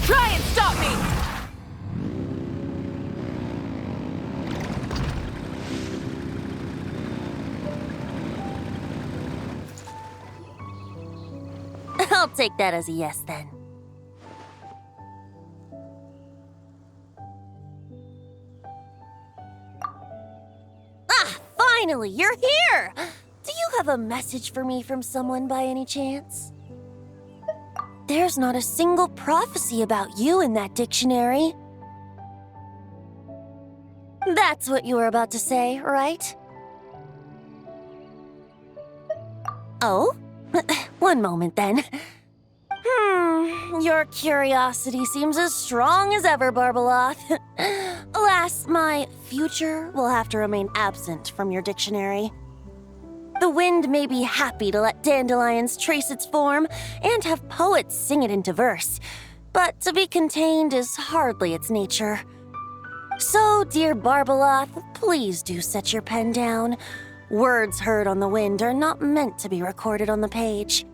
Try and stop me! I'll take that as a yes, then. Ah, finally, you're here! Do you have a message for me from someone by any chance? There's not a single prophecy about you in that dictionary. That's what you were about to say, right? Oh? One moment, then. Your curiosity seems as strong as ever, Barbeloth. Alas, my future will have to remain absent from your dictionary. The wind may be happy to let dandelions trace its form and have poets sing it into verse, but to be contained is hardly its nature. So, dear Barbeloth, please do set your pen down. Words heard on the wind are not meant to be recorded on the page.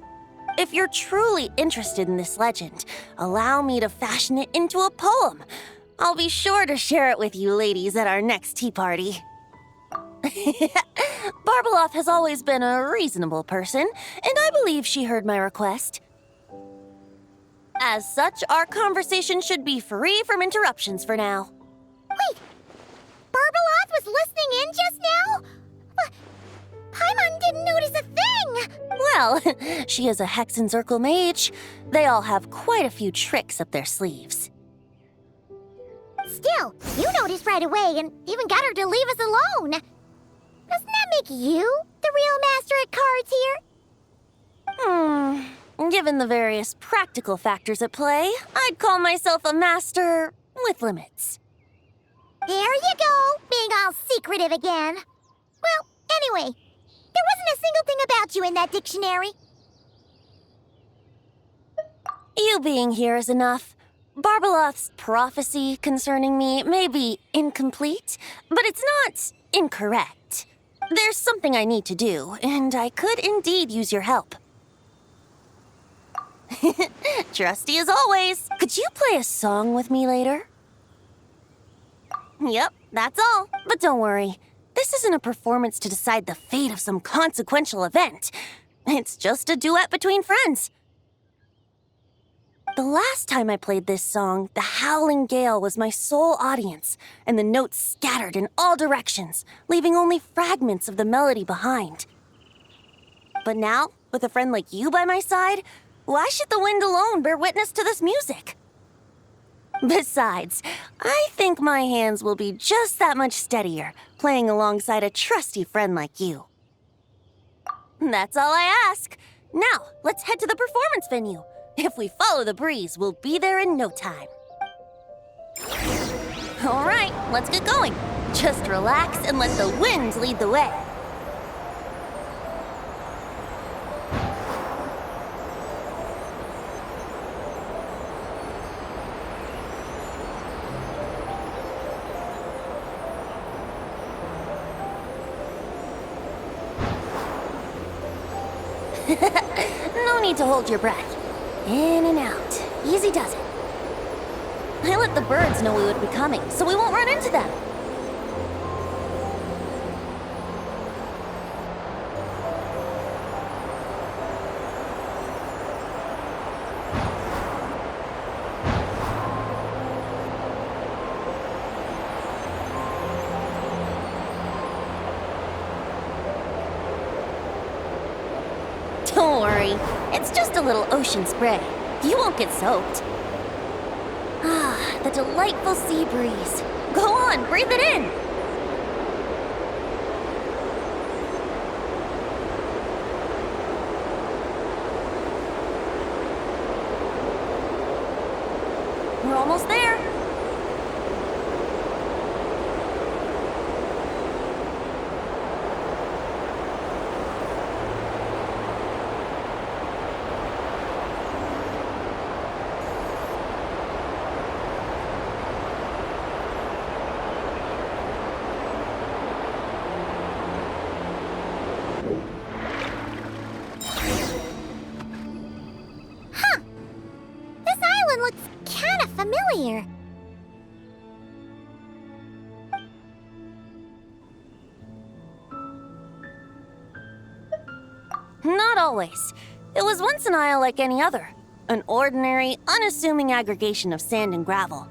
If you're truly interested in this legend, allow me to fashion it into a poem. I'll be sure to share it with you ladies at our next tea party. Barbeloth has always been a reasonable person, and I believe she heard my request. As such, our conversation should be free from interruptions for now. Wait! Barbeloth was listening in just now? Paimon didn't notice a thing! Well, she is a Hexenzirkel mage. They all have quite a few tricks up their sleeves. Still, you noticed right away and even got her to leave us alone. Doesn't that make you the real master at cards here? Given the various practical factors at play, I'd call myself a master with limits. There you go, being all secretive again. Well, anyway, there wasn't a single thing about you in that dictionary. You being here is enough. Barbeloth's prophecy concerning me may be incomplete, but it's not incorrect. There's something I need to do, and I could indeed use your help. Trusty as always. Could you play a song with me later? Yep, that's all. But don't worry. This isn't a performance to decide the fate of some consequential event. It's just a duet between friends. The last time I played this song, the howling gale was my sole audience, and the notes scattered in all directions, leaving only fragments of the melody behind. But now, with a friend like you by my side, why should the wind alone bear witness to this music? Besides, I think my hands will be just that much steadier, playing alongside a trusty friend like you. That's all I ask. Now, let's head to the performance venue. If we follow the breeze, we'll be there in no time. All right, let's get going. Just relax and let the wind lead the way. No need to hold your breath. In and out. Easy does it. I let the birds know we would be coming, so we won't run into them. Don't worry. It's just a little ocean spray. You won't get soaked. Ah, the delightful sea breeze. Go on, breathe it in. We're almost there. Not always. It was once an isle like any other. An ordinary, unassuming aggregation of sand and gravel.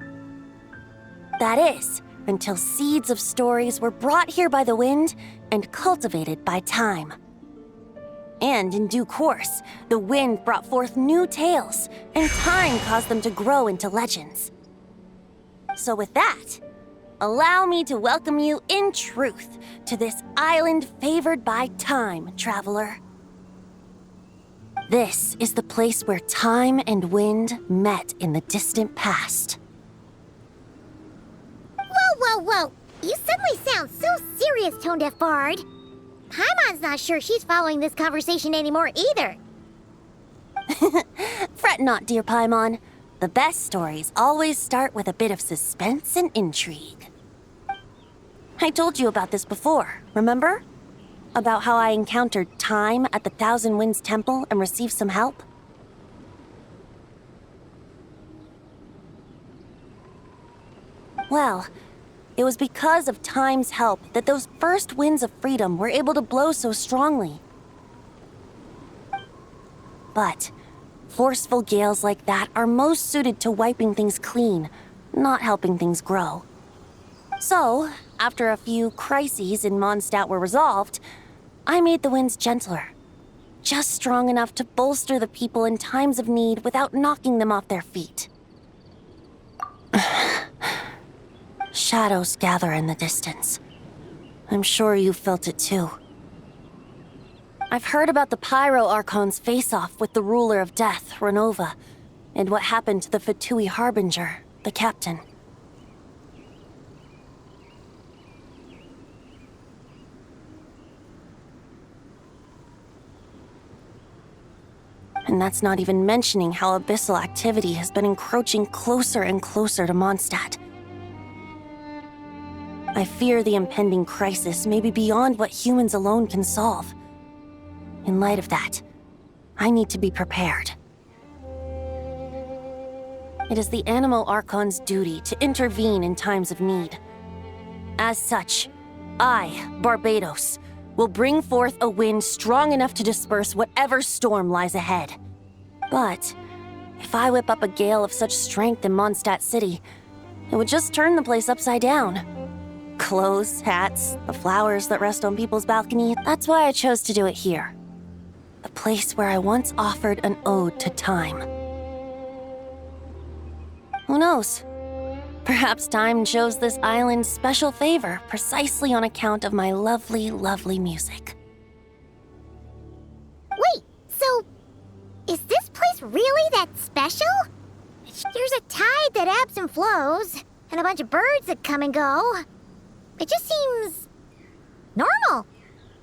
That is, until seeds of stories were brought here by the wind and cultivated by time. And in due course, the wind brought forth new tales, and time caused them to grow into legends. So with that, allow me to welcome you in truth to this island favored by time, traveler. This is the place where time and wind met in the distant past. Whoa! You suddenly sound so serious, Tone-Deaf Bard. Paimon's not sure she's following this conversation anymore either. Fret not, dear Paimon. The best stories always start with a bit of suspense and intrigue. I told you about this before, remember? About how I encountered time at the Thousand Winds Temple and received some help? Well, it was because of time's help that those first winds of freedom were able to blow so strongly. But forceful gales like that are most suited to wiping things clean, not helping things grow. So, after a few crises in Mondstadt were resolved, I made the winds gentler. Just strong enough to bolster the people in times of need without knocking them off their feet. Shadows gather in the distance. I'm sure you felt it too. I've heard about the Pyro Archon's face-off with the ruler of death, Renova, and what happened to the Fatui Harbinger, the captain. And that's not even mentioning how abyssal activity has been encroaching closer and closer to Mondstadt. I fear the impending crisis may be beyond what humans alone can solve. In light of that, I need to be prepared. It is the Animo Archon's duty to intervene in times of need. As such, I, Barbados, will bring forth a wind strong enough to disperse whatever storm lies ahead. But if I whip up a gale of such strength in Mondstadt City, it would just turn the place upside down. Clothes, hats, the flowers that rest on people's balcony, that's why I chose to do it here. The place where I once offered an ode to time. Who knows? Perhaps time shows this island special favor precisely on account of my lovely, lovely music. Wait, so is this place really that special? There's a tide that ebbs and flows, and a bunch of birds that come and go. It just seems normal.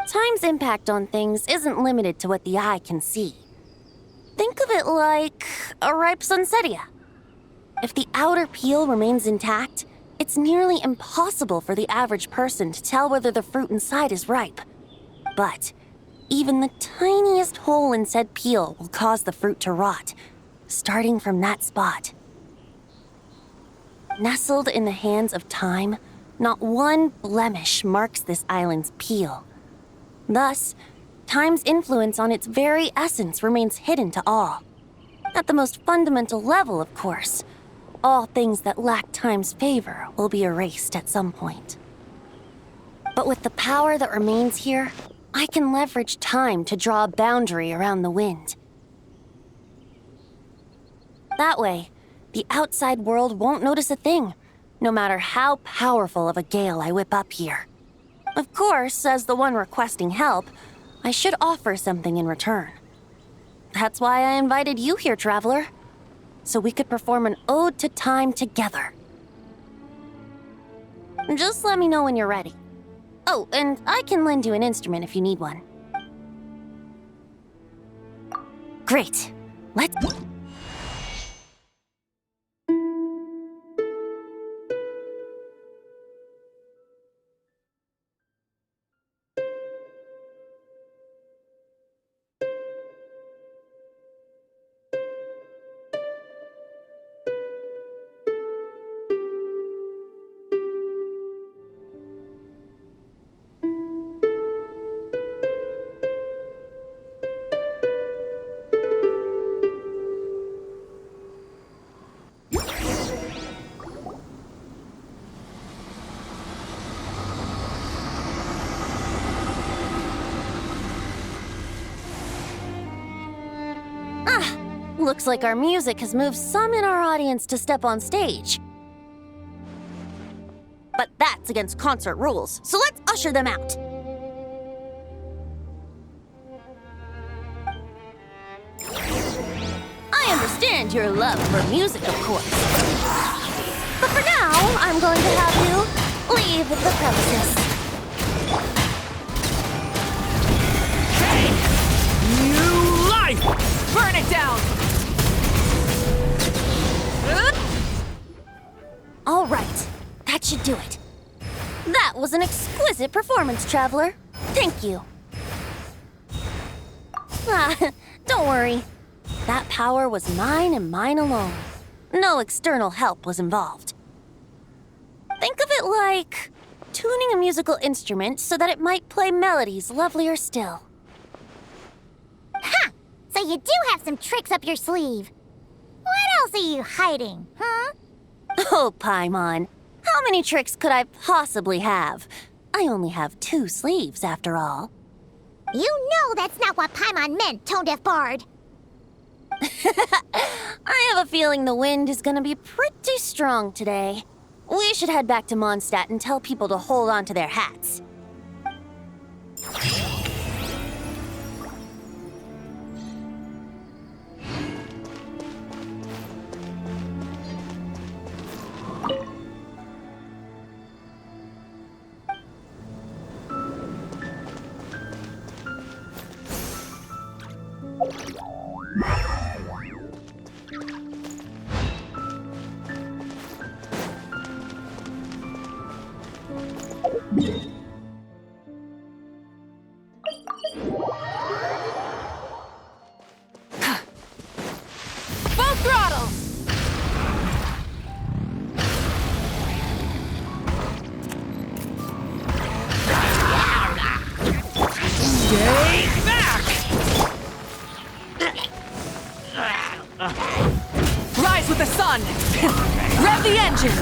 Time's impact on things isn't limited to what the eye can see. Think of it like a ripe sunsetia. If the outer peel remains intact, it's nearly impossible for the average person to tell whether the fruit inside is ripe. But even the tiniest hole in said peel will cause the fruit to rot, starting from that spot. Nestled in the hands of time, not one blemish marks this island's peel. Thus, time's influence on its very essence remains hidden to all. At the most fundamental level, of course, all things that lack time's favor will be erased at some point. But with the power that remains here, I can leverage time to draw a boundary around the wind. That way, the outside world won't notice a thing, no matter how powerful of a gale I whip up here. Of course, as the one requesting help, I should offer something in return. That's why I invited you here, traveler, so we could perform an ode to time together. Just let me know when you're ready. Oh, and I can lend you an instrument if you need one. Great. Let's... Looks like our music has moved some in our audience to step on stage. But that's against concert rules, so let's usher them out. I understand your love for music, of course. But for now, I'm going to have you leave the premises. Hey! New life! Burn it down! All right, that should do it. That was an exquisite performance, Traveler. Thank you. Ah, don't worry. That power was mine and mine alone. No external help was involved. Think of it like tuning a musical instrument so that it might play melodies lovelier still. Ha! So you do have some tricks up your sleeve. What else are you hiding, huh? Oh, Paimon. How many tricks could I possibly have? I only have 2 sleeves, after all. You know that's not what Paimon meant, tone-deaf bard. I have a feeling the wind is gonna be pretty strong today. We should head back to Mondstadt and tell people to hold on to their hats. Full throttle! Stay back! Rise with the sun! Rev the engines!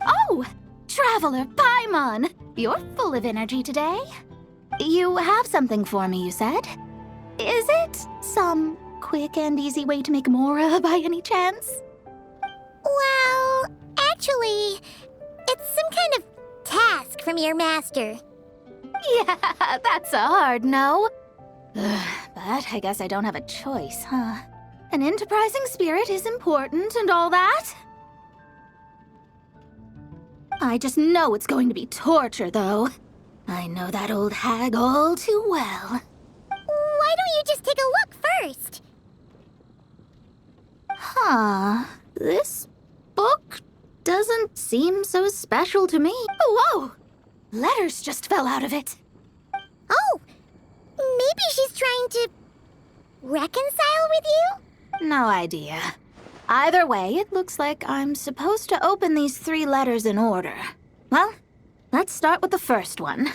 Oh, Traveler Paimon! You're full of energy today. You have something for me, you said? Is it some quick and easy way to make Mora by any chance? Well, actually, it's some kind of task from your master. Yeah, that's a hard no. But I guess I don't have a choice, huh? An enterprising spirit is important and all that. I just know it's going to be torture, though. I know that old hag all too well. Why don't you just take a look first? Huh. This book doesn't seem so special to me. Whoa! Letters just fell out of it. Oh, maybe she's trying to reconcile with you? No idea. Either way, it looks like I'm supposed to open these 3 letters in order. Well, let's start with the first one.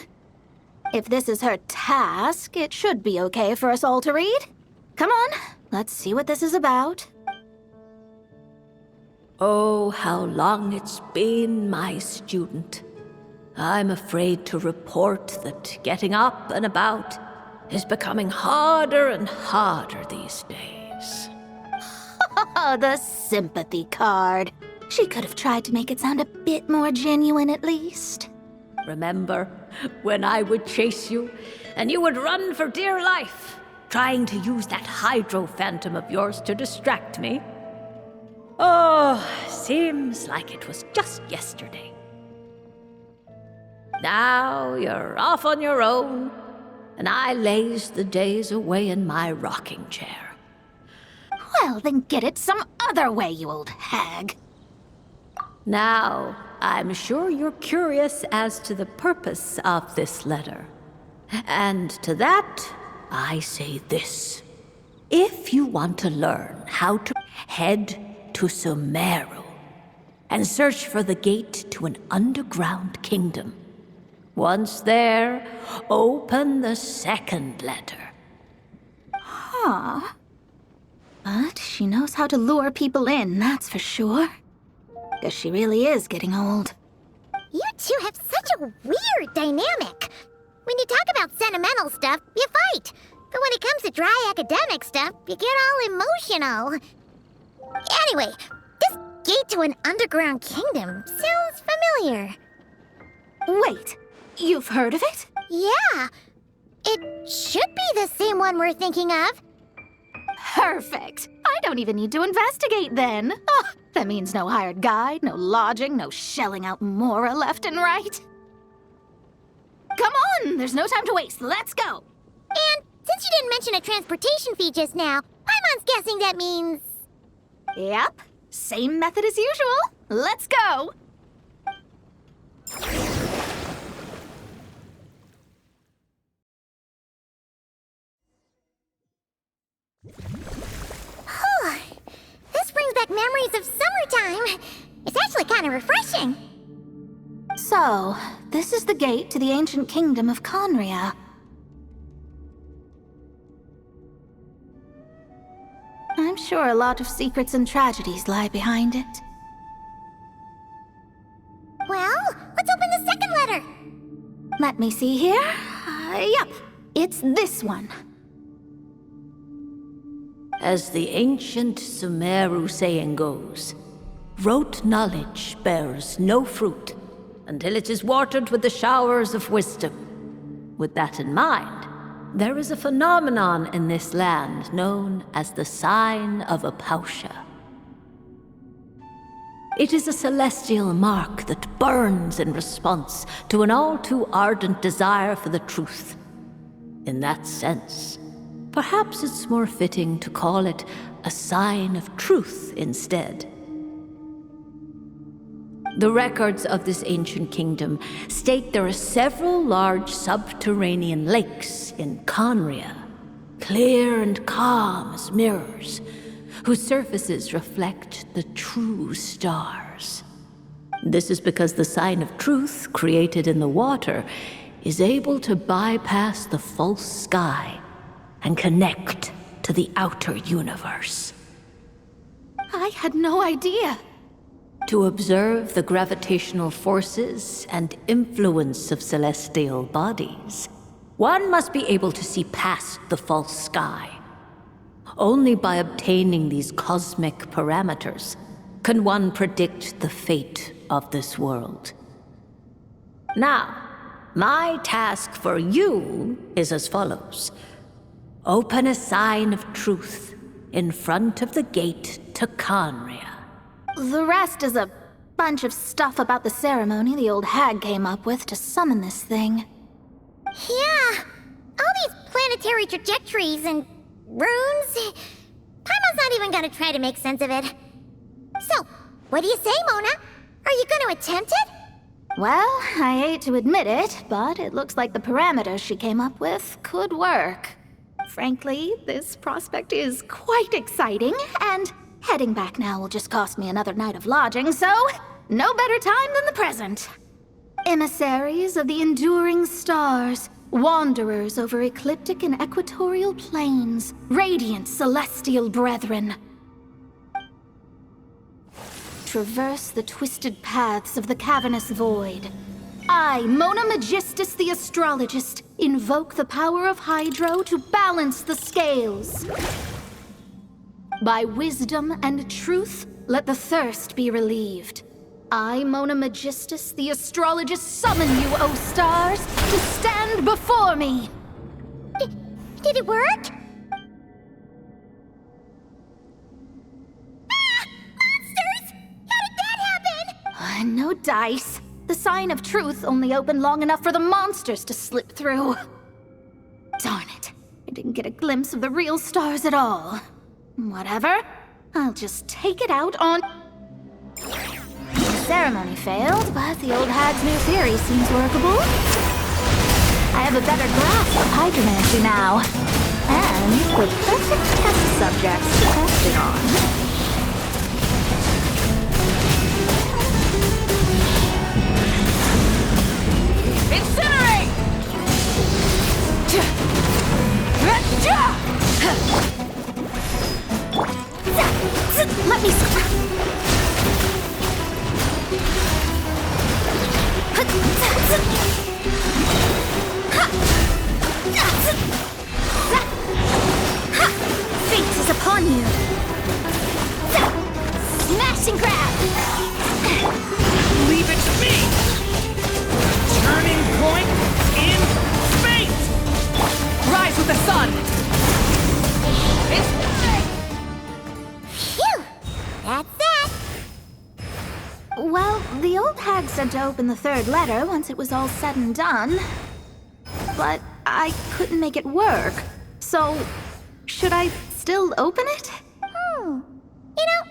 If this is her task, it should be okay for us all to read. Come on, let's see what this is about. Oh, how long it's been, my student. I'm afraid to report that getting up and about is becoming harder and harder these days. Oh, the sympathy card. She could have tried to make it sound a bit more genuine at least. Remember when I would chase you and you would run for dear life, trying to use that hydro phantom of yours to distract me? Oh, seems like it was just yesterday. Now you're off on your own, and I laze the days away in my rocking chair. Well, then get it some other way, you old hag. Now, I'm sure you're curious as to the purpose of this letter. And to that, I say this. If you want to learn how to head to Sumeru and search for the gate to an underground kingdom, once there, open the second letter. Huh. But she knows how to lure people in, that's for sure. Guess she really is getting old. You two have such a weird dynamic. When you talk about sentimental stuff, you fight. But when it comes to dry academic stuff, you get all emotional. Anyway, this gate to an underground kingdom sounds familiar. Wait, you've heard of it? Yeah, it should be the same one we're thinking of. Perfect. I don't even need to investigate then. Oh, that means no hired guide, no lodging, no shelling out Mora left and right. Come on, there's no time to waste. Let's go. And since you didn't mention a transportation fee just now, Paimon's guessing that means... Yep, same method as usual. Let's go. This brings back memories of summertime. It's actually kind of refreshing. So, this is the gate to the ancient kingdom of Conria. I'm sure a lot of secrets and tragedies lie behind it. Well, let's open the second letter. Let me see here. Yep, it's this one. As the ancient Sumeru saying goes, rote knowledge bears no fruit until it is watered with the showers of wisdom. With that in mind, there is a phenomenon in this land known as the Sign of Apausha. It is a celestial mark that burns in response to an all too ardent desire for the truth. In that sense, perhaps it's more fitting to call it a sign of truth instead. The records of this ancient kingdom state there are several large subterranean lakes in Conria, clear and calm as mirrors, whose surfaces reflect the true stars. This is because the sign of truth created in the water is able to bypass the false sky and connect to the outer universe. I had no idea. To observe the gravitational forces and influence of celestial bodies, one must be able to see past the false sky. Only by obtaining these cosmic parameters can one predict the fate of this world. Now, my task for you is as follows. Open a sign of truth in front of the gate to Conria. The rest is a bunch of stuff about the ceremony the old hag came up with to summon this thing. Yeah, all these planetary trajectories and runes. Paimon's not even gonna try to make sense of it. So, what do you say, Mona? Are you gonna attempt it? Well, I hate to admit it, but it looks like the parameters she came up with could work. Frankly, this prospect is quite exciting, and heading back now will just cost me another night of lodging, so no better time than the present. Emissaries of the enduring stars, wanderers over ecliptic and equatorial plains, radiant celestial brethren. Traverse the twisted paths of the cavernous void. I, Mona Magistus the Astrologist, invoke the power of Hydro to balance the scales. By wisdom and truth, let the thirst be relieved. I, Mona Magistus the Astrologist, summon you, O stars, to stand before me! Did it work? Ah! Monsters! How did that happen? No dice. The sign of truth only opened long enough for the monsters to slip through. Darn it. I didn't get a glimpse of the real stars at all. Whatever. I'll just take it out on... The ceremony failed, but the old hag's new theory seems workable. I have a better grasp of hydromancy now. And the perfect test subjects to test it on. Incinerate! Let me... Fate is upon you. Smash and grab! Leave it to me! Turning point in space! Rise with the sun! It's Phew! That's that! Well, the old hag said to open the third letter once it was all said and done. But I couldn't make it work. So, should I still open it? You know,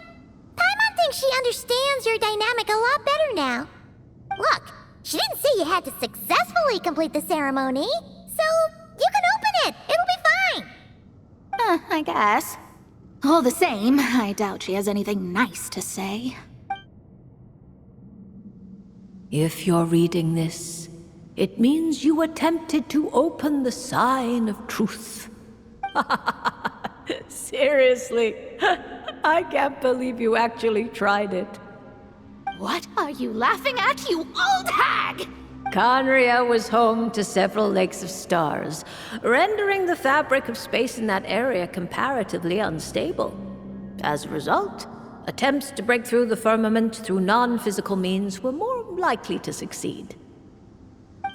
Paimon thinks she understands your dynamic a lot better now. Look, she didn't say you had to successfully complete the ceremony, so you can open it. It'll be fine. I guess. All the same, I doubt she has anything nice to say. If you're reading this, it means you attempted to open the sign of truth. Seriously, I can't believe you actually tried it. What are you laughing at, you old hag? Conria was home to several lakes of stars, rendering the fabric of space in that area comparatively unstable. As a result, attempts to break through the firmament through non-physical means were more likely to succeed.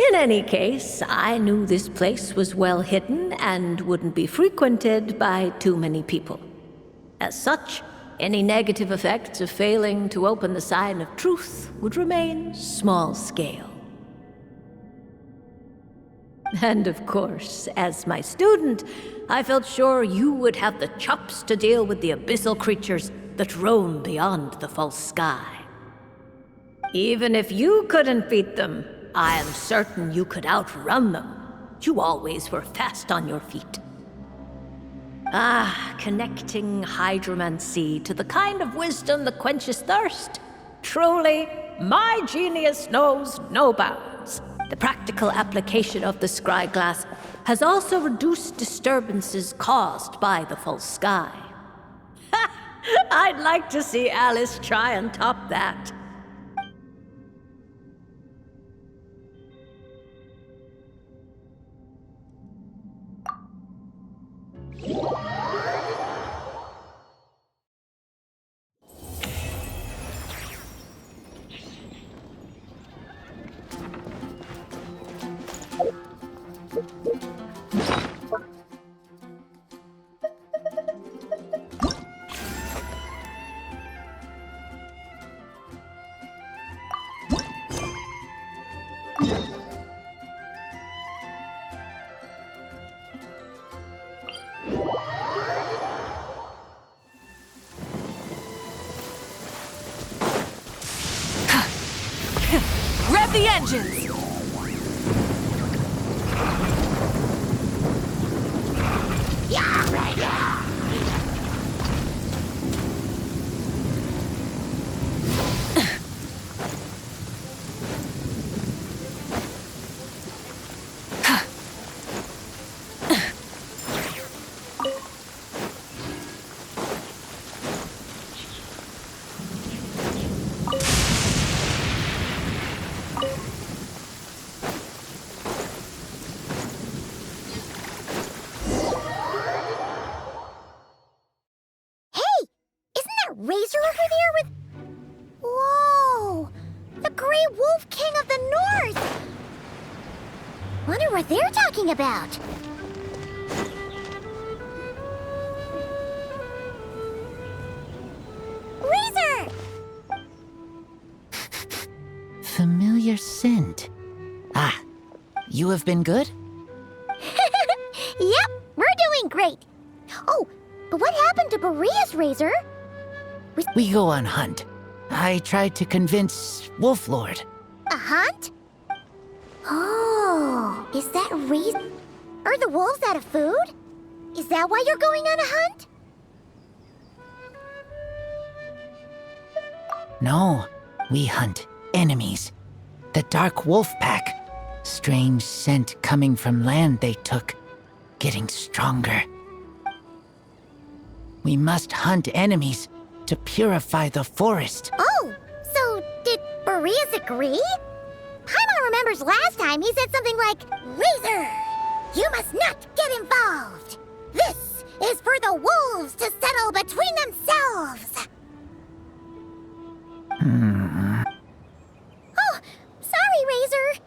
In any case, I knew this place was well hidden and wouldn't be frequented by too many people. As such, any negative effects of failing to open the sign of truth would remain small scale. And of course, as my student, I felt sure you would have the chops to deal with the abyssal creatures that roam beyond the false sky. Even if you couldn't beat them, I am certain you could outrun them. You always were fast on your feet. Connecting hydromancy to the kind of wisdom that quenches thirst. Truly, my genius knows no bounds. The practical application of the scryglass has also reduced disturbances caused by the false sky. I'd like to see Alice try and top that. Rev the engines! Razor over there with... Whoa! The Grey Wolf King of the North! Wonder what they're talking about. Razor! Familiar familiar scent. Ah, you have been good? Yep, we're doing great. Oh, but what happened to Berea's razor? We go on hunt. I tried to convince Wolf Lord. A hunt? Oh, is that reason? Are the wolves out of food? Is that why you're going on a hunt? No, we hunt enemies. The Dark Wolf Pack. Strange scent coming from land they took. Getting stronger. We must hunt enemies to purify the forest. Oh, so did Boreas agree? Paimon remembers last time he said something like, Razor, you must not get involved. This is for the wolves to settle between themselves. Oh, sorry, Razor.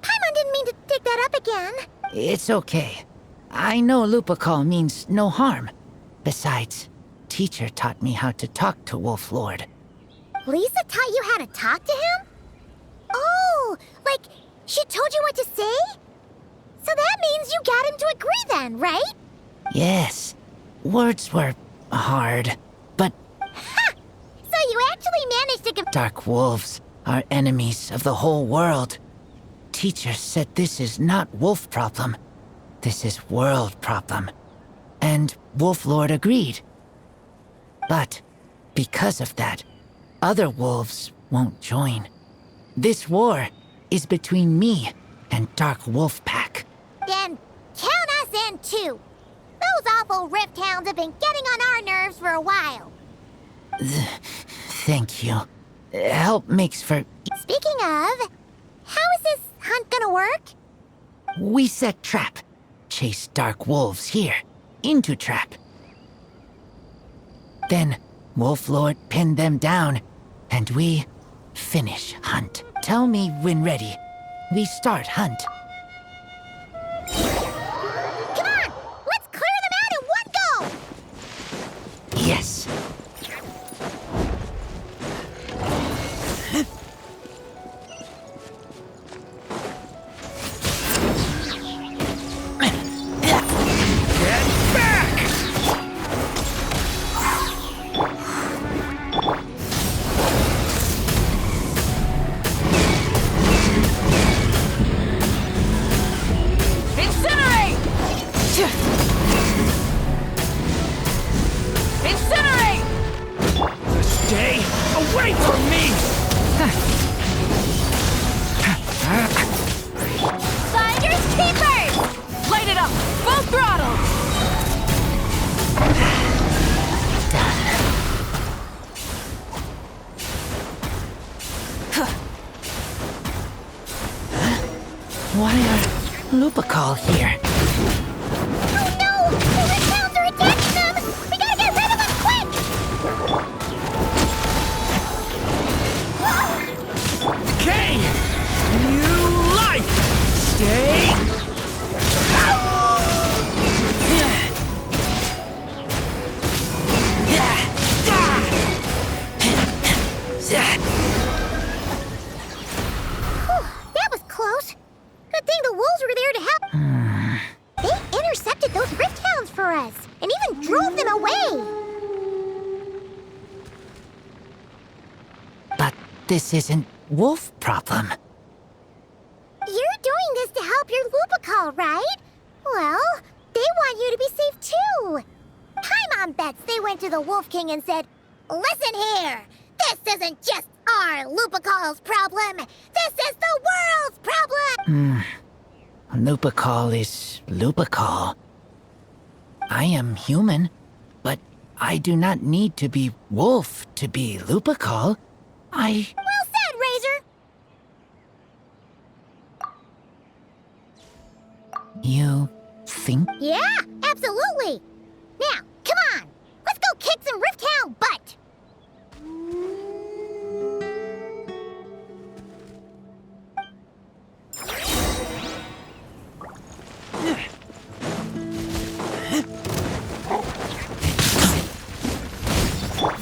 Paimon didn't mean to dig that up again. It's okay. I know Lupacall means no harm. Besides, teacher taught me how to talk to Wolf Lord. Lisa taught you how to talk to him? Oh, like she told you what to say? So that means you got him to agree then, right? Yes, words were hard, but Ha! So you actually managed to dark wolves are enemies of the whole world. Teacher said this is not wolf problem. This is world problem. And Wolf Lord agreed. But because of that, other wolves won't join. This war is between me and Dark Wolf Pack. Then count us in too. Those awful Rift Hounds have been getting on our nerves for a while. Thank you. Help makes for... Speaking of, how is this hunt gonna work? We set trap. Chase dark wolves here. Into trap. Then Wolf Lord pinned them down, and we finish hunt. Tell me when ready. We start hunt. Come on! Let's clear them out in one go! Yes. Incinerate! Incinerate! Stay away from me! Finders keepers! Light it up! Full throttle! Why are Lupacall here? Oh no! The Rift Hounds are attacking them! We gotta get rid of them quick! Okay! New life! Stay! That was close. Good thing the wolves were there to help. They intercepted those Rift Hounds for us, and even drove them away. But this isn't wolf problem. You're doing this to help your Lupacall, right? Well, they want you to be safe too. Paimon bets they went to the Wolf King and said, Listen here, this isn't just our Lupacall's problem. This is the world's problem. Lupacall is Lupacall. I am human, but I do not need to be wolf to be Lupacall. Well said, Razor. You think? Yeah, absolutely. Now, come on. Let's go kick some Rift Hound butt.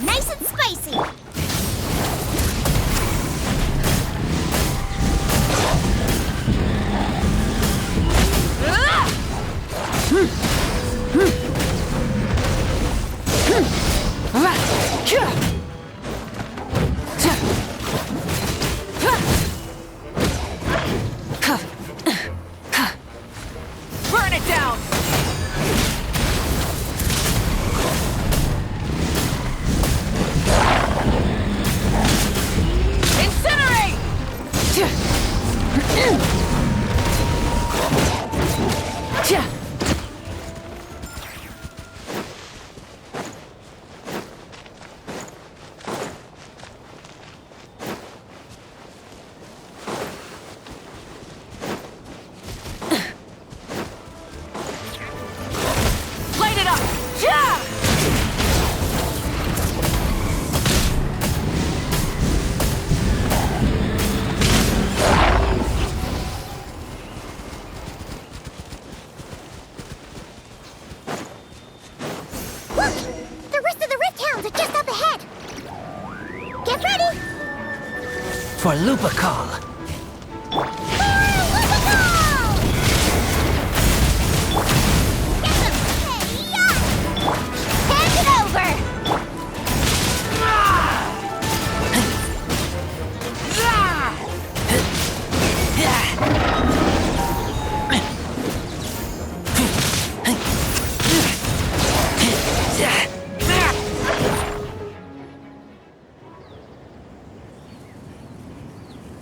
Nice and spicy. Burn it down! Incinerate! Light it up! Yeah! Look! The rest of the Rift Hounds are just up ahead! Get ready! For Lupacall! Hand it over!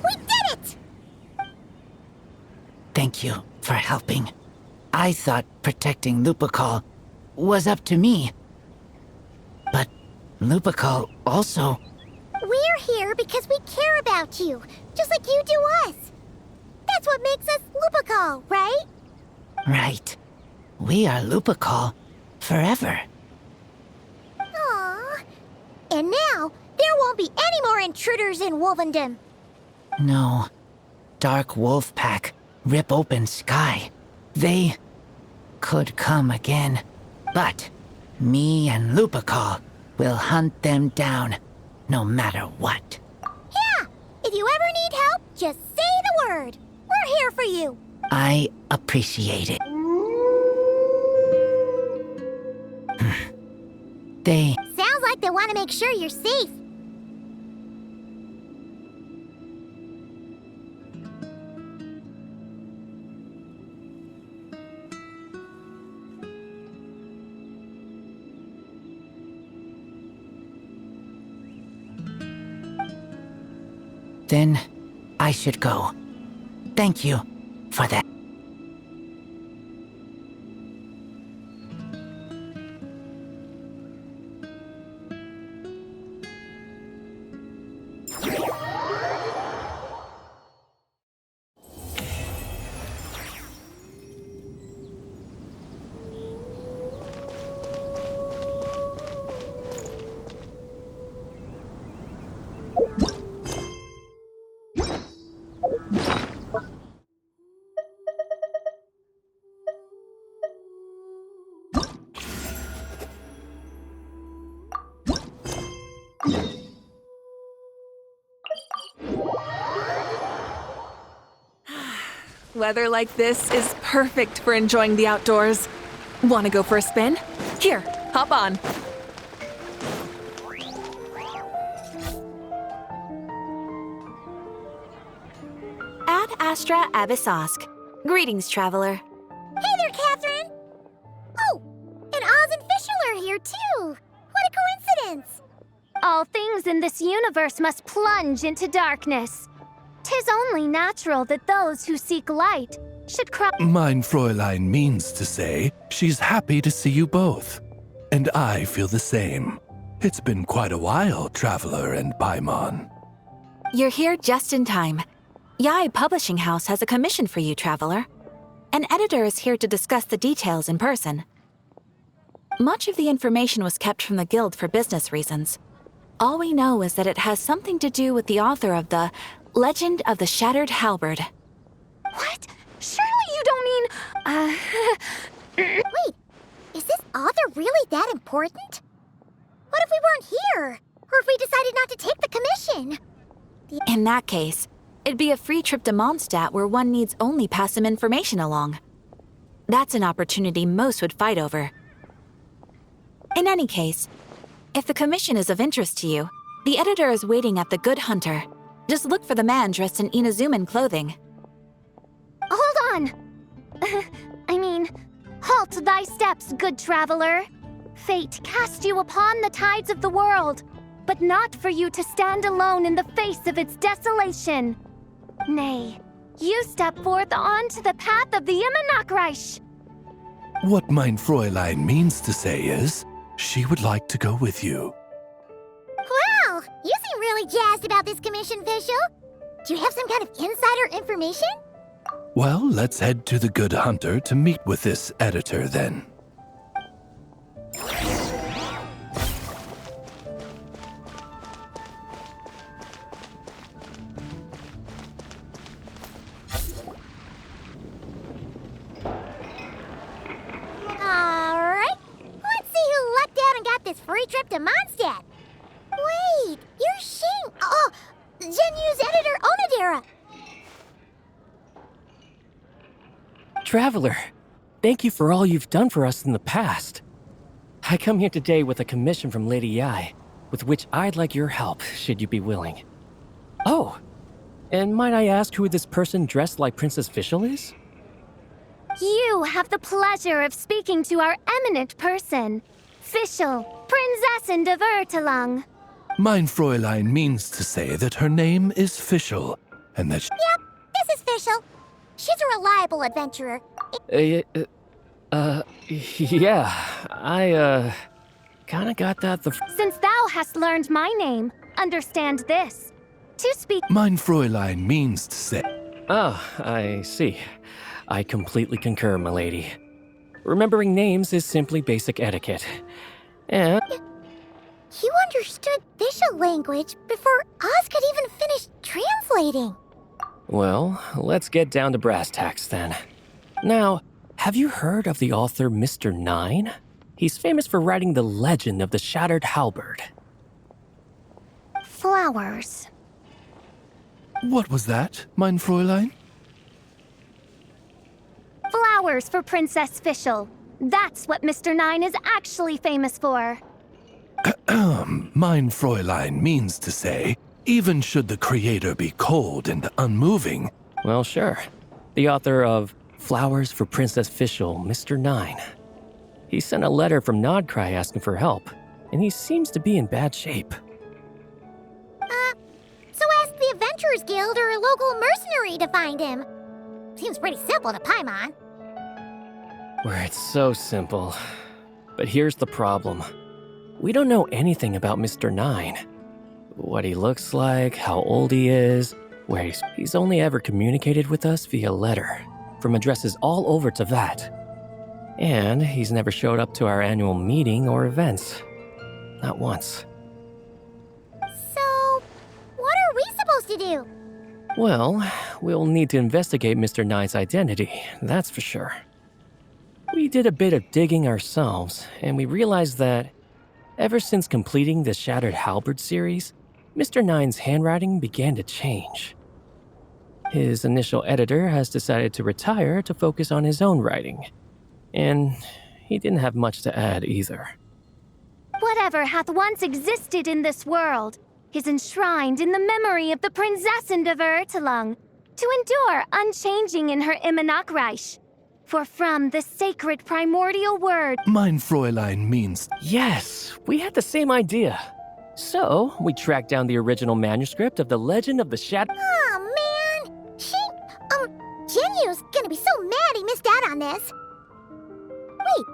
We did it! Thank you for helping. I thought protecting Lupacall was up to me. But Lupacall also... We're here because we care about you, just like you do us. That's what makes us Lupacall, right? Right. We are Lupacall forever. Aww. And now, there won't be any more intruders in Wolvendom. No. Dark Wolf Pack, Rip Open Sky. They could come again. But me and Lupacall will hunt them down, no matter what. Yeah! If you ever need help, just say the word. We're here for you. I appreciate it. They... Sounds like they want to make sure you're safe. Then I should go. Thank you for that. Weather like this is perfect for enjoying the outdoors. Want to go for a spin? Here, hop on. Ad Astra Abyssosk. Greetings, traveler. Hey there, Catherine! Oh, and Oz and Fischl are here, too! What a coincidence! All things in this universe must plunge into darkness. 'Tis only natural that those who seek light should cry. Mein Fräulein means to say she's happy to see you both. And I feel the same. It's been quite a while, Traveler and Paimon. You're here just in time. Yai Publishing House has a commission for you, traveler. An editor is here to discuss the details in person. Much of the information was kept from the Guild for business reasons. All we know is that it has something to do with the author of the Legend of the Shattered Halberd. What? Surely you don't mean... Wait, is this author really that important? What if we weren't here? Or if we decided not to take the commission? In that case, it'd be a free trip to Mondstadt where one needs only pass some information along. That's an opportunity most would fight over. In any case, If the commission is of interest to you, the editor is waiting at the Good Hunter. Just look for the man dressed in Inazuman clothing. Hold on! Halt thy steps, good traveler! Fate cast you upon the tides of the world, but not for you to stand alone in the face of its desolation. Nay, you step forth onto the path of the Immernachtreich. What mein Fräulein means to say is, she would like to go with you. Wow, you seem really jazzed about this commission, Fischl. Do you have some kind of insider information? Well, let's head to the Good Hunter to meet with this editor then. Alright, let's see who lucked out and got this free trip to Mondstadt. Wait, you're Shing. Oh, Genyu's editor, Onodera. Traveler, thank you for all you've done for us in the past. I come here today with a commission from Lady Yai, with which I'd like your help, should you be willing. Oh, and might I ask who this person dressed like Princess Fischl is? You have the pleasure of speaking to our eminent person, Fischl, Prinzessin de Vertelung. Mein Fräulein means to say that her name is Fischl, and that Yep, this is Fischl. She's a reliable adventurer. Yeah, I, kinda got that Since thou hast learned my name, understand this. To speak Mein Fräulein means to say. Ah, I see. I completely concur, milady. Remembering names is simply basic etiquette. And You understood Fischl language before Oz could even finish translating. well, let's get down to brass tacks then. Now, have you heard of the author Mr. Nine? He's famous for writing the legend of the Shattered Halberd. flowers. What was that, mein Fräulein? Flowers for Princess Fischl. That's what Mr. Nine is actually famous for. Mein Fräulein means to say, even should the creator be cold and unmoving. Well, sure. The author of Flowers for Princess Fischl, Mr. Nine. He sent a letter from Nodcry asking for help, and he seems to be in bad shape. So ask the Adventurers Guild or a local mercenary to find him. Seems pretty simple to Paimon. Where it's so simple. But here's the problem. We don't know anything about Mr. Nine. What he looks like, how old he is, where he's only ever communicated with us via letter, from addresses all over Teyvat. And he's never showed up to our annual meeting or events. Not once. So, what are we supposed to do? Well, we'll need to investigate Mr. Nine's identity, that's for sure. We did a bit of digging ourselves, and we realized that ever since completing the Shattered Halberd series, Mr. Nine's handwriting began to change. His initial editor has decided to retire to focus on his own writing, and he didn't have much to add either. Whatever hath once existed in this world is enshrined in the memory of the Prinzessin de Vertelung, to endure unchanging in her Immernachtreich. For from the sacred primordial word, Mein Fräulein means. Yes, we had the same idea. So, we tracked down the original manuscript of the Legend of the Shadow. Oh man! Genyu's gonna be so mad he missed out on this. Wait,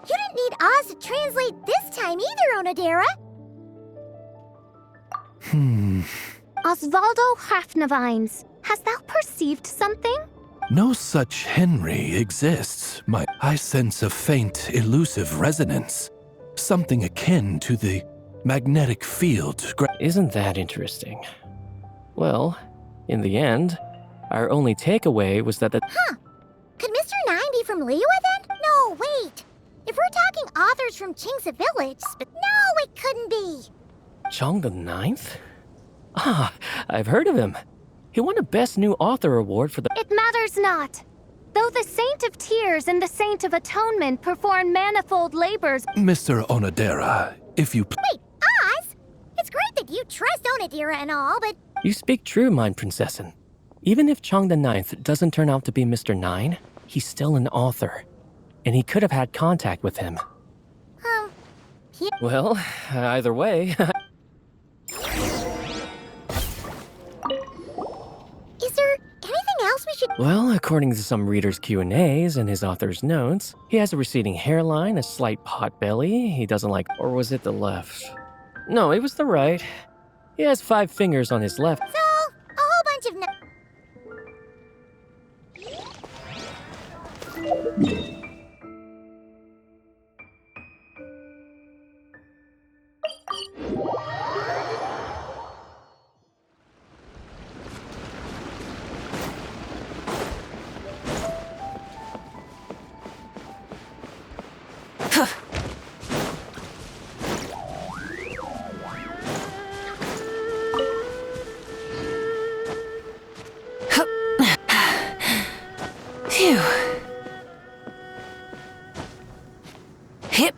you didn't need Oz to translate this time either, Onodera. Osvaldo Hafnavines, hast thou perceived something? No such Henry exists. I sense a faint, elusive resonance. Something akin to the magnetic field. Isn't that interesting? Well, in the end, our only takeaway was that the Could Mr. Nine be from Liyue then? No, wait. If we're talking authors from Qing's village, but no, it couldn't be. Chong the Ninth? Ah, I've heard of him. He won a Best New Author award for the— It matters not. Though the Saint of Tears and the Saint of Atonement perform manifold labors, Mr. Onodera, if you Wait, Oz? It's great that you trust Onodira and all, but You speak true, mine princessen. Even if Chong the Ninth doesn't turn out to be Mr. Nine, he's still an author. And he could have had contact with him. Well, either way. is there anything else we should... Well, according to some readers' Q&As and his author's notes, he has a receding hairline, a slight pot belly, he doesn't like... Or was it the left? No, it was the right. He has 5 fingers on his left. So, a whole bunch of... Phew. Hip.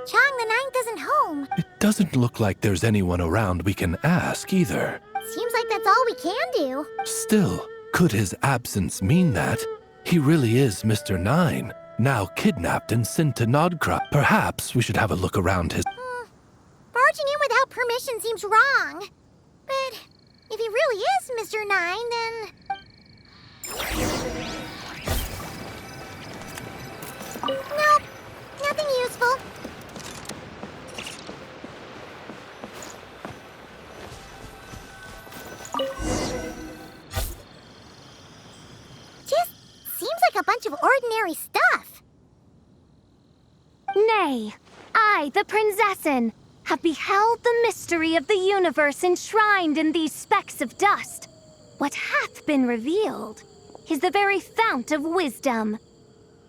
Chong the Ninth isn't home. It doesn't look like there's anyone around we can ask either. Seems like that's all we can do. Still, could his absence mean that he really is Mr. Nine, now kidnapped and sent to Nodcra? Perhaps we should have a look around his... Barging in without permission seems wrong. But if he really is Mr. Nine, then... Nope, nothing useful. Just seems like a bunch of ordinary stuff. Nay, I, the princessen, have beheld the mystery of the universe enshrined in these specks of dust. What hath been revealed is the very fount of wisdom.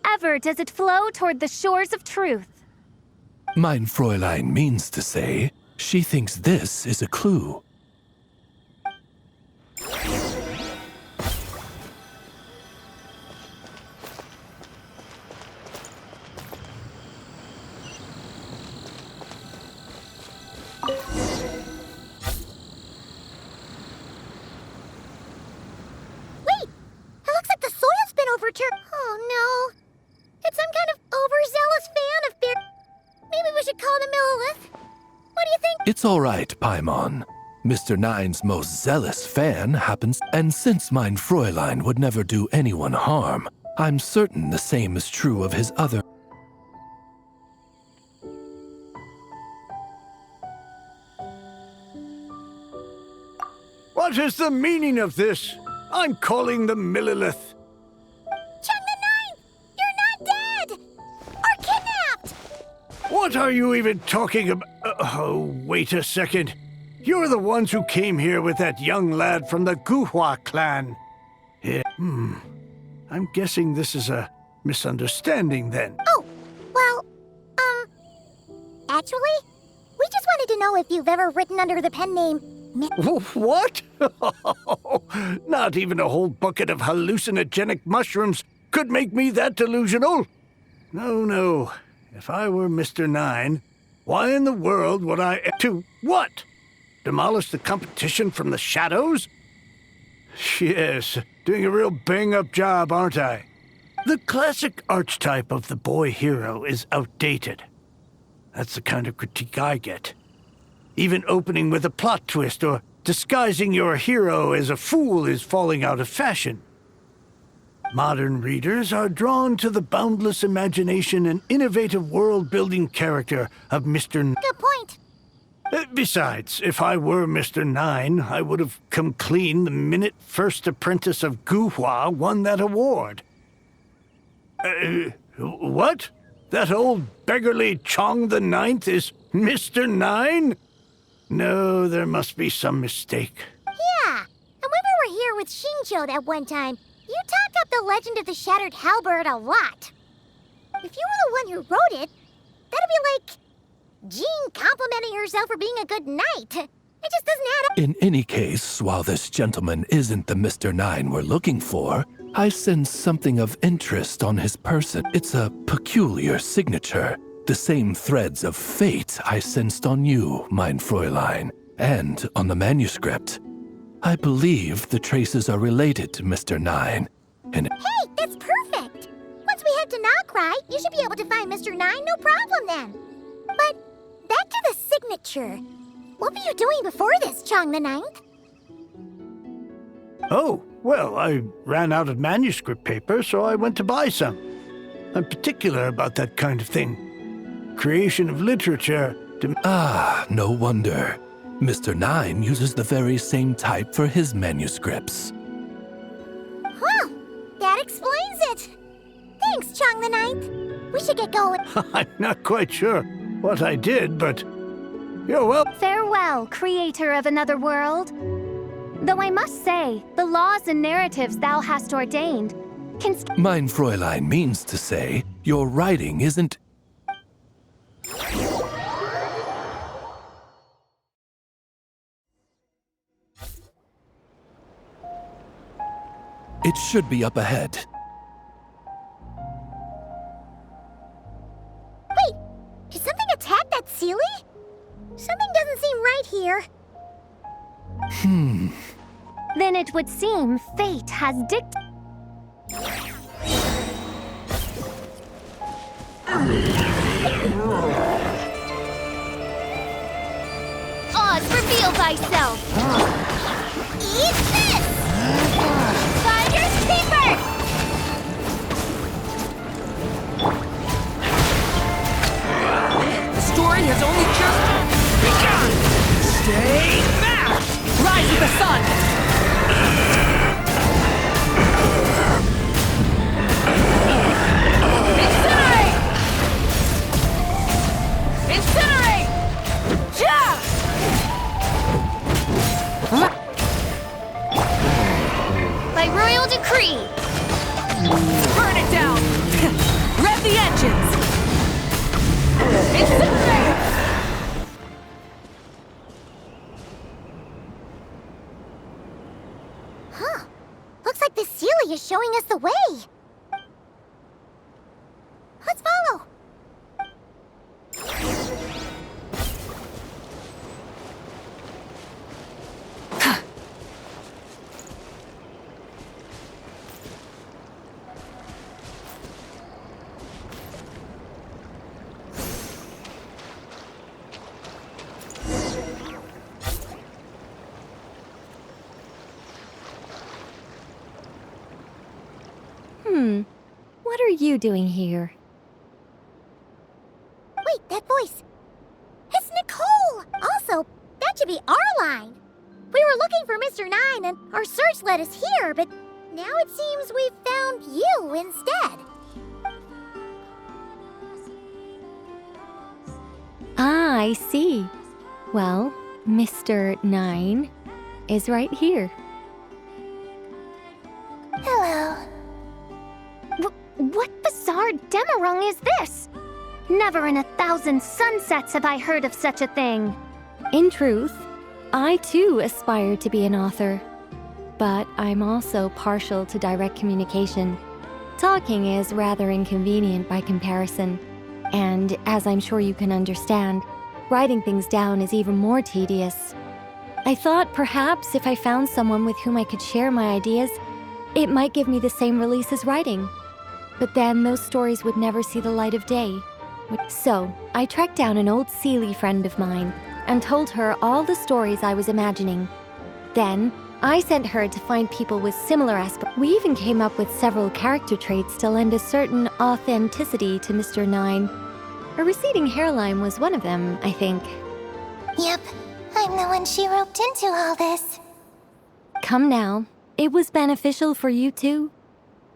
Ever does it flow toward the shores of truth. Mein Fräulein means to say, she thinks this is a clue. Wait! It looks like the soil's been overturned. Oh no. It's some kind of overzealous fan of beer. Maybe we should call the Millilith. What do you think? It's all right, Paimon. Mr. Nine's most zealous fan happens, and since mein Fräulein would never do anyone harm, I'm certain the same is true of his other... What is the meaning of this? I'm calling the Millilith. Chong the Ninth! You're not dead! Or kidnapped! What are you even talking about? Oh, wait a second. You're the ones who came here with that young lad from the Guhua clan. Yeah, I'm guessing this is a misunderstanding then. Oh, well, actually, we just wanted to know if you've ever written under the pen name What? Not even a whole bucket of hallucinogenic mushrooms could make me that delusional. No. If I were Mr. Nine, why in the world would I... To what? Demolish the competition from the shadows? Yes, doing a real bang-up job, aren't I? The classic archetype of the boy hero is outdated. That's the kind of critique I get. Even opening with a plot twist or disguising your hero as a fool is falling out of fashion. Modern readers are drawn to the boundless imagination and innovative world-building character of Mr. Good point. Besides, if I were Mr. Nine, I would have come clean the minute First Apprentice of Guhua won that award. What? That old beggarly Chong the Ninth is Mr. Nine? No, there must be some mistake. Yeah, and when we were here with Shinjo that one time, you talked up the legend of the Shattered Halberd a lot. If you were the one who wrote it, that'd be like Jean complimenting herself for being a good knight. It just doesn't add up. In any case, while this gentleman isn't the Mr. Nine we're looking for, I sense something of interest on his person. It's a peculiar signature. The same threads of fate I sensed on you, mein Fräulein, and on the manuscript. I believe the traces are related to Mr. Nine, and— Hey, that's perfect! Once we head to Nockride, you should be able to find Mr. Nine, no problem then. But back to the signature. What were you doing before this, Chong the Ninth? Oh, well, I ran out of manuscript paper, so I went to buy some. I'm particular about that kind of thing. Creation of literature. no wonder. Mr. Nine uses the very same type for his manuscripts. Well, that explains it. Thanks, Chong the Ninth. We should get going. I'm not quite sure what I did, but you're well. Farewell, creator of another world. Though I must say, the laws and narratives thou hast ordained can... Mein Fräulein means to say, your writing isn't... It should be up ahead. Wait, did something attack that Sealy? Something doesn't seem right here. Then it would seem fate has Oz, reveal thyself! Eat this! Finders Keeper! The story has only just begun! Stay back! Rise with the sun! Incinerate! Incinerate! Ja! By royal decree! Burn it down! Rev the engines! Incinerate! Huh. Looks like the Sealy is showing us the way. Let's follow. What are you doing here? Wait, that voice. It's Nicole! Also, that should be our line. We were looking for Mr. Nine and our search led us here, but now it seems we've found you instead. Ah, I see. Well, Mr. Nine is right here. Hello. What bizarre demarung is this? Never in 1,000 sunsets have I heard of such a thing. In truth, I too aspire to be an author. But I'm also partial to direct communication. Talking is rather inconvenient by comparison. And as I'm sure you can understand, writing things down is even more tedious. I thought perhaps if I found someone with whom I could share my ideas, it might give me the same release as writing. But then those stories would never see the light of day. So, I tracked down an old Sealy friend of mine and told her all the stories I was imagining. Then, I sent her to find people with similar aspects. We even came up with several character traits to lend a certain authenticity to Mr. Nine. A receding hairline was one of them, I think. Yep, I'm the one she roped into all this. Come now, it was beneficial for you too.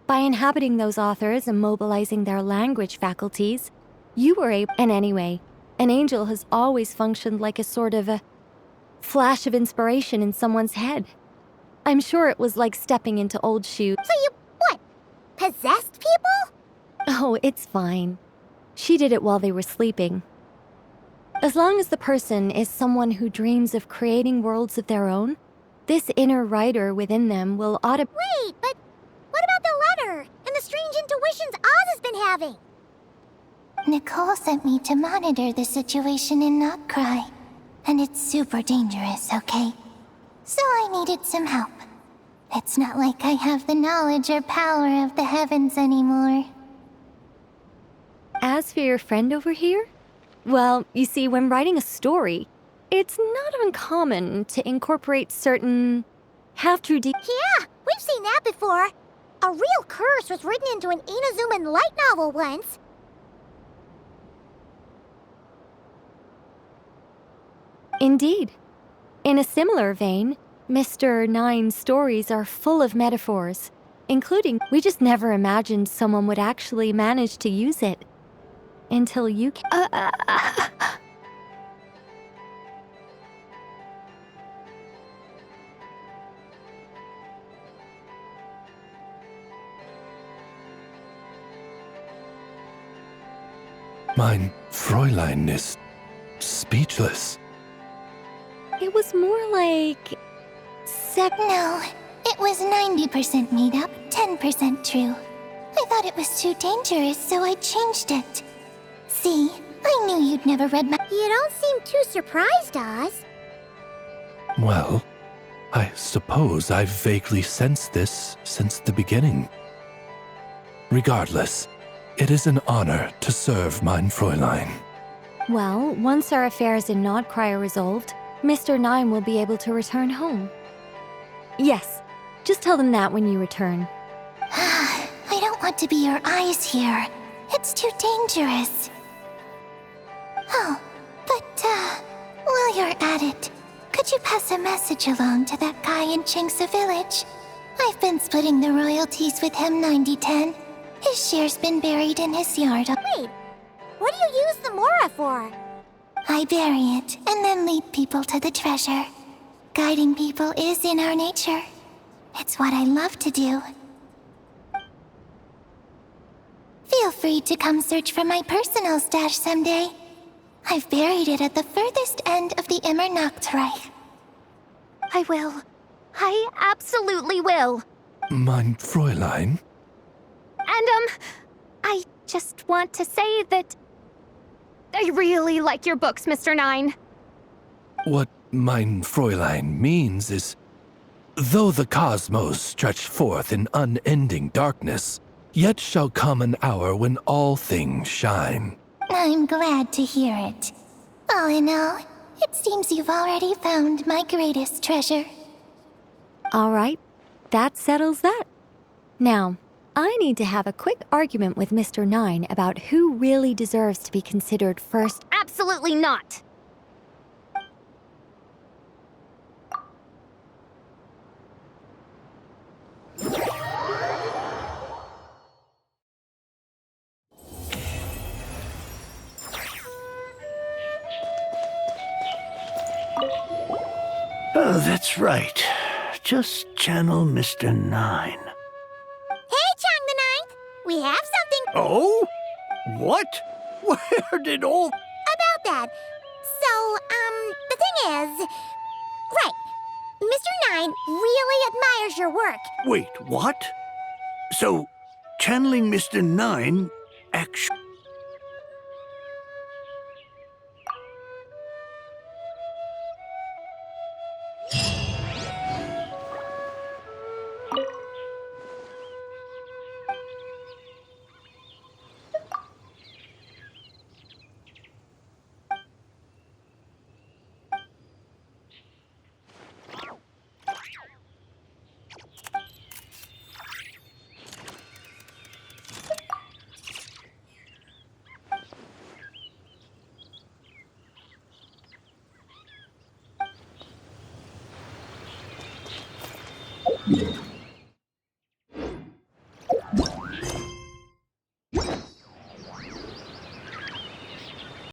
By inhabiting those authors and mobilizing their language faculties, you were able— And anyway, an angel has always functioned like a sort of a flash of inspiration in someone's head. I'm sure it was like stepping into old shoes. So you, what, possessed people? Oh, it's fine. She did it while they were sleeping. As long as the person is someone who dreams of creating worlds of their own, this inner writer within them will Wait, but what about the letter and the strange intuitions Oz has been having? Nicole sent me to monitor the situation and not cry. And it's super dangerous, okay? So I needed some help. It's not like I have the knowledge or power of the heavens anymore. As for your friend over here? Well, you see, when writing a story, it's not uncommon to incorporate certain Yeah, we've seen that before. A real curse was written into an Inazuman light novel once. Indeed. In a similar vein, Mr. Nine's stories are full of metaphors, including we just never imagined someone would actually manage to use it. Until you Mein Fräulein is speechless. It was more like... No, it was 90% made up, 10% true. I thought it was too dangerous, so I changed it. See, I knew you'd never read my— You don't seem too surprised, Oz. Well, I suppose I've vaguely sensed this since the beginning. Regardless, it is an honor to serve mein Fräulein. Well, once our affairs in Nodcry are resolved, Mr. Nine will be able to return home. Yes, just tell them that when you return. I don't want to be your eyes here. It's too dangerous. Oh, but, while you're at it, could you pass a message along to that guy in Chingsa Village? I've been splitting the royalties with him 90-10. His share's been buried in his yard. Wait, what do you use the Mora for? I bury it, and then lead people to the treasure. Guiding people is in our nature. It's what I love to do. Feel free to come search for my personal stash someday. I've buried it at the furthest end of the Immer Nachtreich. I will. I absolutely will. Mein Fräulein? And, I just want to say that I really like your books, Mr. Nine. What mein Fräulein means is, though the cosmos stretch forth in unending darkness, yet shall come an hour when all things shine. I'm glad to hear it. All in all, it seems you've already found my greatest treasure. All right, that settles that. Now, I need to have a quick argument with Mr. Nine about who really deserves to be considered first. Absolutely not! Oh, that's right. Just channel Mr. Nine. Hey, Chang the Ninth! We have something Oh? What? Where did all... about that. So, the thing is... Right. Mr. Nine really admires your work. Wait, what? So, channeling Mr. Nine actually...